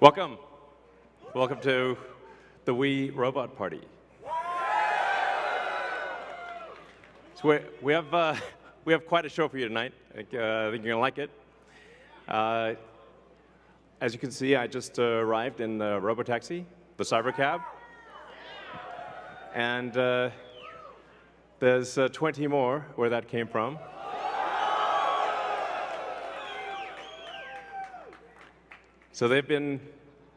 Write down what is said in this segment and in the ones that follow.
Welcome. Welcome to the Wii Robot Party. So we have quite a show for you tonight. I think you're going to like it. As you can see, I just arrived in the Robotaxi, the Cybercab. And there's 20 more where that came from. So they've been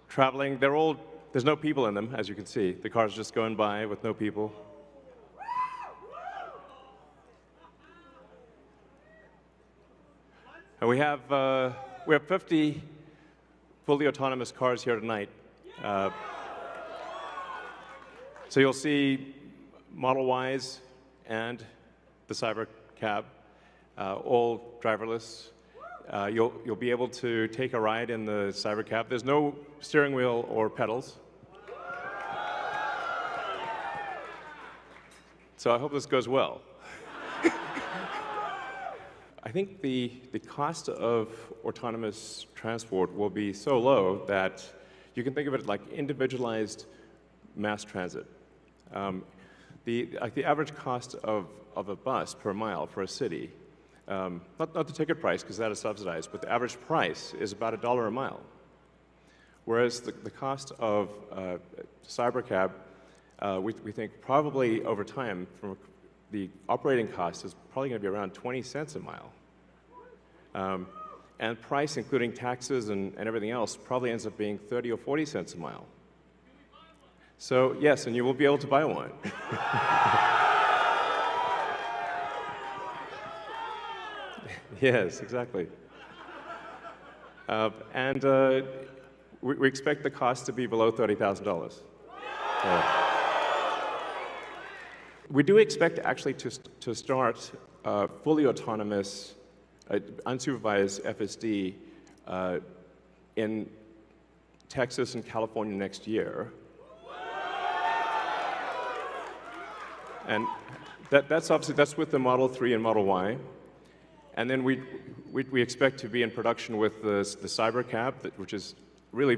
traveling. There's no people in them, as you can see. The car's just going by with no people. And we have 50 fully autonomous cars here tonight. So you'll see Model Ys and the Cybercab, all driverless. You'll be able to take a ride in the Cybercab. There's no steering wheel or pedals. So I hope this goes well. I think the cost of autonomous transport will be so low that you can think of it like individualized mass transit. The average cost of a bus per mile for a city, not the ticket price, because that is subsidized, but the average price is about $1 a mile. Whereas the cost of Cybercab, we think probably over time, from the operating cost is probably going to be around 20 cents a mile. And price, including taxes and everything else, probably ends up being 30 or 40 cents a mile. So yes, and you will be able to buy one. Yes, exactly. We expect the cost to be below $30,000. We do expect actually to start fully autonomous, unsupervised FSD in Texas and California next year. And that's with the Model 3 and Model Y. And then we expect to be in production with the Cybercab, which is really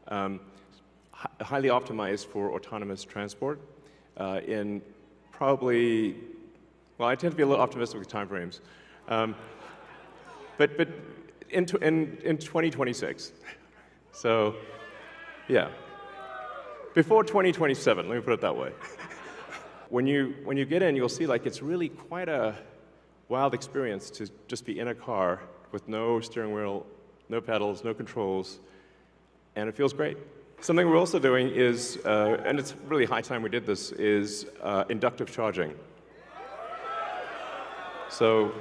highly optimized for autonomous transport in probably, well, I tend to be a little optimistic with timeframes, but in 2026. So, yeah, before 2027. Let me put it that way. When you get in, you'll see like it's really quite a wild experience to just be in a car with no steering wheel, no pedals, no controls, and it feels great. Something we're also doing is, and it's really high time we did this, is inductive charging. So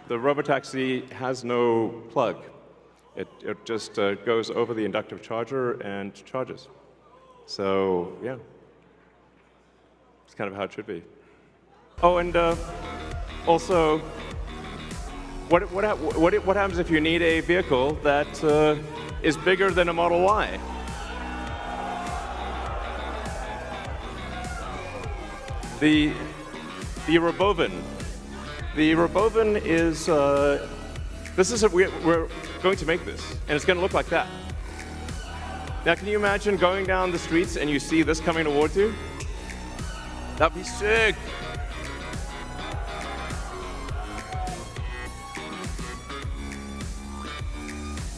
the Robotaxi has no plug. It just goes over the inductive charger and charges. So yeah, it's kind of how it should be. Oh, and also, what happens if you need a vehicle that is bigger than a Model Y? The Robovan. The Robovan is we're going to make this, and it's going to look like that. Now, can you imagine going down the streets and you see this coming towards you? That'd be sick.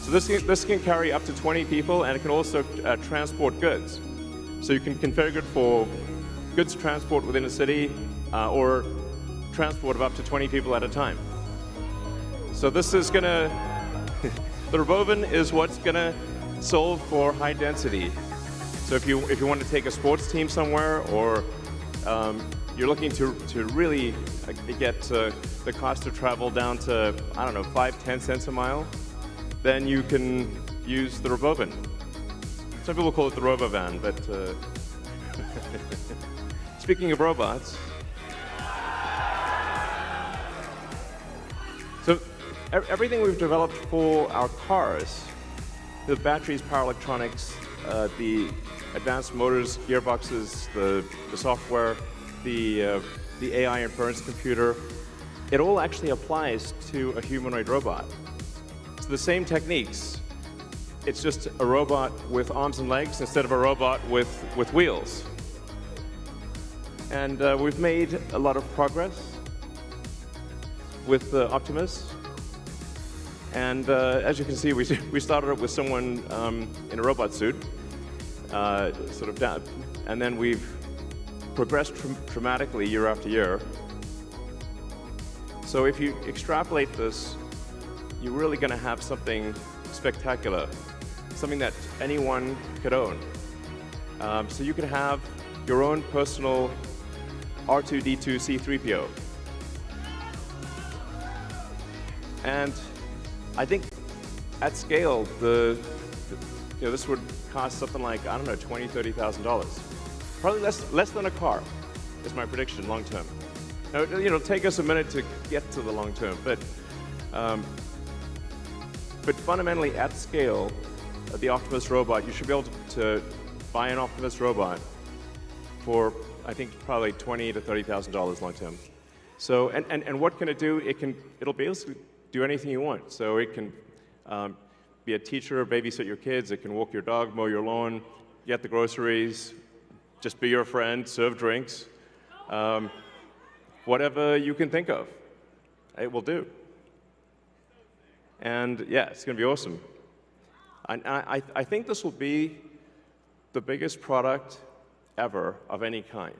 So this can carry up to 20 people, and it can also transport goods. So you can configure it for goods transport within a city, or transport of up to 20 people at a time. So this is gonna, the Robovan is what's gonna solve for high density. So if you want to take a sports team somewhere, or you're looking to really get the cost of travel down to, I don't know, 5-10 cents a mile, then you can use the Robovan. Some people call it the Robovan, but speaking of robots, so everything we've developed for our cars, the batteries, power electronics, the advanced motors, gearboxes, the software, the AI inference computer, it all actually applies to a humanoid robot. So the same techniques it's just a robot with arms and legs instead of a robot with wheels. And we've made a lot of progress with Optimus. And as you can see, we started up with someone in a robot suit, sort of down, and then we've progressed dramatically year after year. So if you extrapolate this, you're really going to have something spectacular, something that anyone could own. So you could have your own personal R2-D2 C-3PO. And I think at scale, this would cost something like, I don't know, $20,000, $30,000. Probably less than a car, is my prediction long term. Now, it'll take us a minute to get to the long term, but fundamentally at scale, the Optimus robot, you should be able to buy an Optimus robot for, I think, probably $20,000 to $30,000 long term. So, and what can it do? It'll be able to do anything you want. So it can be a teacher, babysit your kids, it can walk your dog, mow your lawn, get the groceries, just be your friend, serve drinks. Whatever you can think of, it will do. And yeah, it's going to be awesome. I think this will be the biggest product ever of any kind.